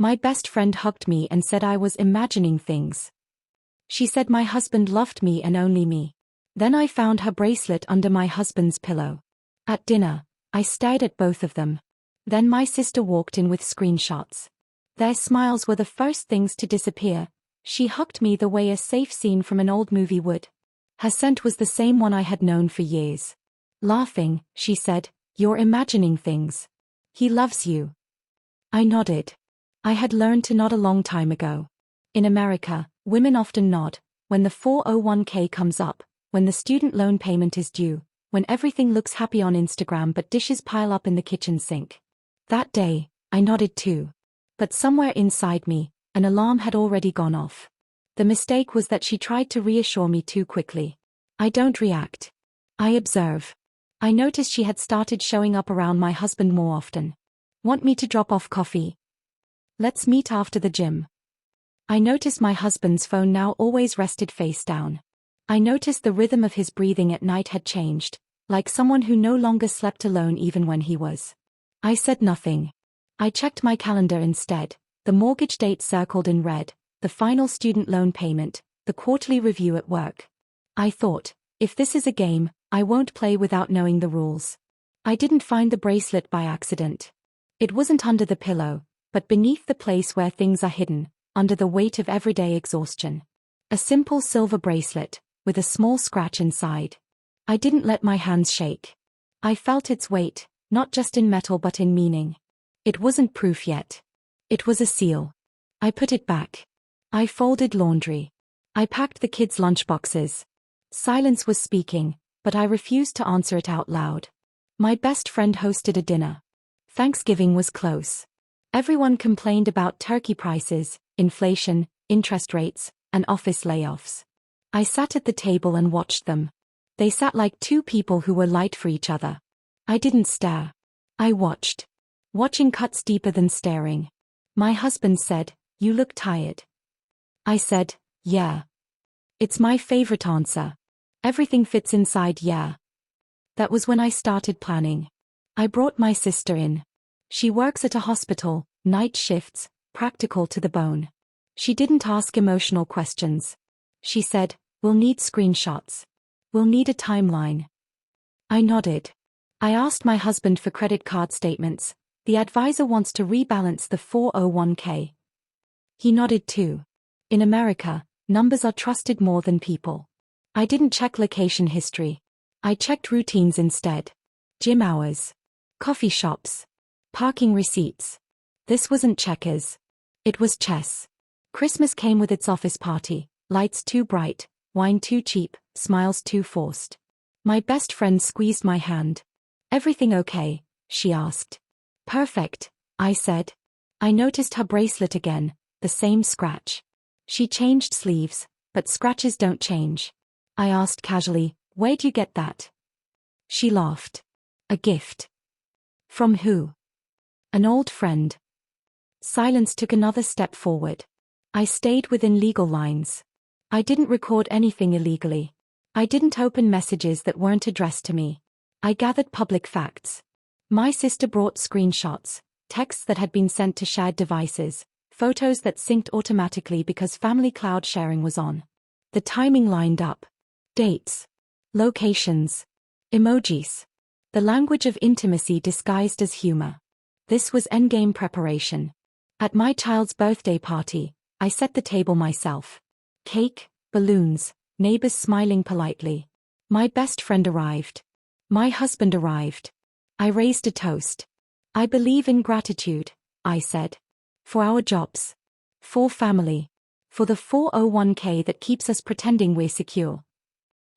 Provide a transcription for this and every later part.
My best friend hugged me and said I was imagining things. She said my husband loved me and only me. Then I found her bracelet under my husband's pillow. At dinner, I stared at both of them. Then my sister walked in with screenshots. Their smiles were the first things to disappear. She hugged me the way a safe scene from an old movie would. Her scent was the same one I had known for years. Laughing, she said, "You're imagining things. He loves you." I nodded. I had learned to nod a long time ago. In America, women often nod when the 401k comes up, when the student loan payment is due, when everything looks happy on Instagram but dishes pile up in the kitchen sink. That day, I nodded too. But somewhere inside me, an alarm had already gone off. The mistake was that she tried to reassure me too quickly. I don't react. I observe. I noticed she had started showing up around my husband more often. Want me to drop off coffee? Let's meet after the gym. I noticed my husband's phone now always rested face down. I noticed the rhythm of his breathing at night had changed, like someone who no longer slept alone even when he was. I said nothing. I checked my calendar instead, the mortgage date circled in red, the final student loan payment, the quarterly review at work. I thought, if this is a game, I won't play without knowing the rules. I didn't find the bracelet by accident. It wasn't under the pillow, but beneath the place where things are hidden, under the weight of everyday exhaustion. A simple silver bracelet, with a small scratch inside. I didn't let my hands shake. I felt its weight, not just in metal but in meaning. It wasn't proof yet. It was a seal. I put it back. I folded laundry. I packed the kids' lunchboxes. Silence was speaking, but I refused to answer it out loud. My best friend hosted a dinner. Thanksgiving was close. Everyone complained about turkey prices, inflation, interest rates, and office layoffs. I sat at the table and watched them. They sat like two people who were light for each other. I didn't stare. I watched. Watching cuts deeper than staring. My husband said, "You look tired." I said, "Yeah." It's my favorite answer. Everything fits inside "yeah." That was when I started planning. I brought my sister in. She works at a hospital, night shifts, practical to the bone. She didn't ask emotional questions. She said, "We'll need screenshots. We'll need a timeline." I nodded. I asked my husband for credit card statements. The advisor wants to rebalance the 401k. He nodded too. In America, numbers are trusted more than people. I didn't check location history. I checked routines instead. Gym hours. Coffee shops. Parking receipts. This wasn't checkers. It was chess. Christmas came with its office party, lights too bright, wine too cheap, smiles too forced. My best friend squeezed my hand. "Everything okay?" she asked. "Perfect," I said. I noticed her bracelet again, the same scratch. She changed sleeves, but scratches don't change. I asked casually, "Where'd you get that?" She laughed. "A gift." "From who?" "An old friend." Silence took another step forward. I stayed within legal lines. I didn't record anything illegally. I didn't open messages that weren't addressed to me. I gathered public facts. My sister brought screenshots, texts that had been sent to shared devices, photos that synced automatically because family cloud sharing was on. The timing lined up. Dates. Locations. Emojis. The language of intimacy disguised as humor. This was endgame preparation. At my child's birthday party, I set the table myself. Cake, balloons, neighbors smiling politely. My best friend arrived. My husband arrived. I raised a toast. "I believe in gratitude," I said. "For our jobs. For family. For the 401k that keeps us pretending we're secure."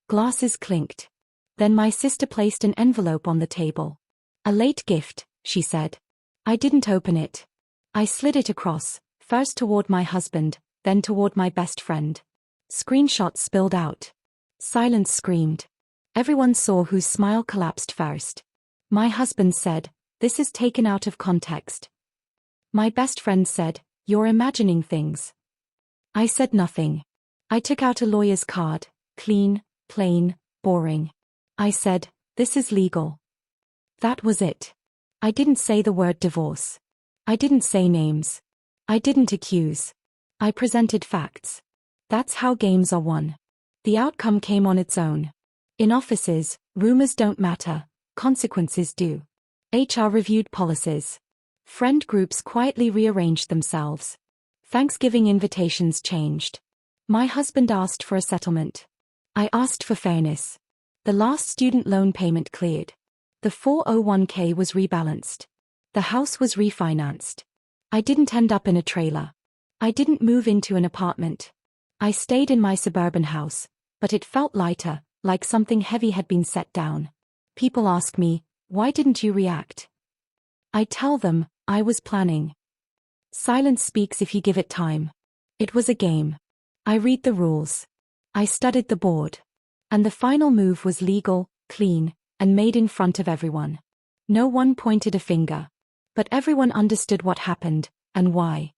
Glasses clinked. Then my sister placed an envelope on the table. "A late gift," she said. I didn't open it. I slid it across, first toward my husband, then toward my best friend. Screenshots spilled out. Silence screamed. Everyone saw whose smile collapsed first. My husband said, "This is taken out of context." My best friend said, "You're imagining things." I said nothing. I took out a lawyer's card, clean, plain, boring. I said, "This is legal." That was it. I didn't say the word divorce. I didn't say names. I didn't accuse. I presented facts. That's how games are won. The outcome came on its own. In offices, rumors don't matter, consequences do. HR reviewed policies. Friend groups quietly rearranged themselves. Thanksgiving invitations changed. My husband asked for a settlement. I asked for fairness. The last student loan payment cleared. The 401k was rebalanced. The house was refinanced. I didn't end up in a trailer. I didn't move into an apartment. I stayed in my suburban house, but it felt lighter, like something heavy had been set down. People ask me, why didn't you react? I tell them, I was planning. Silence speaks if you give it time. It was a game. I read the rules. I studied the board. And the final move was legal, clean, and made in front of everyone. No one pointed a finger. But everyone understood what happened, and why.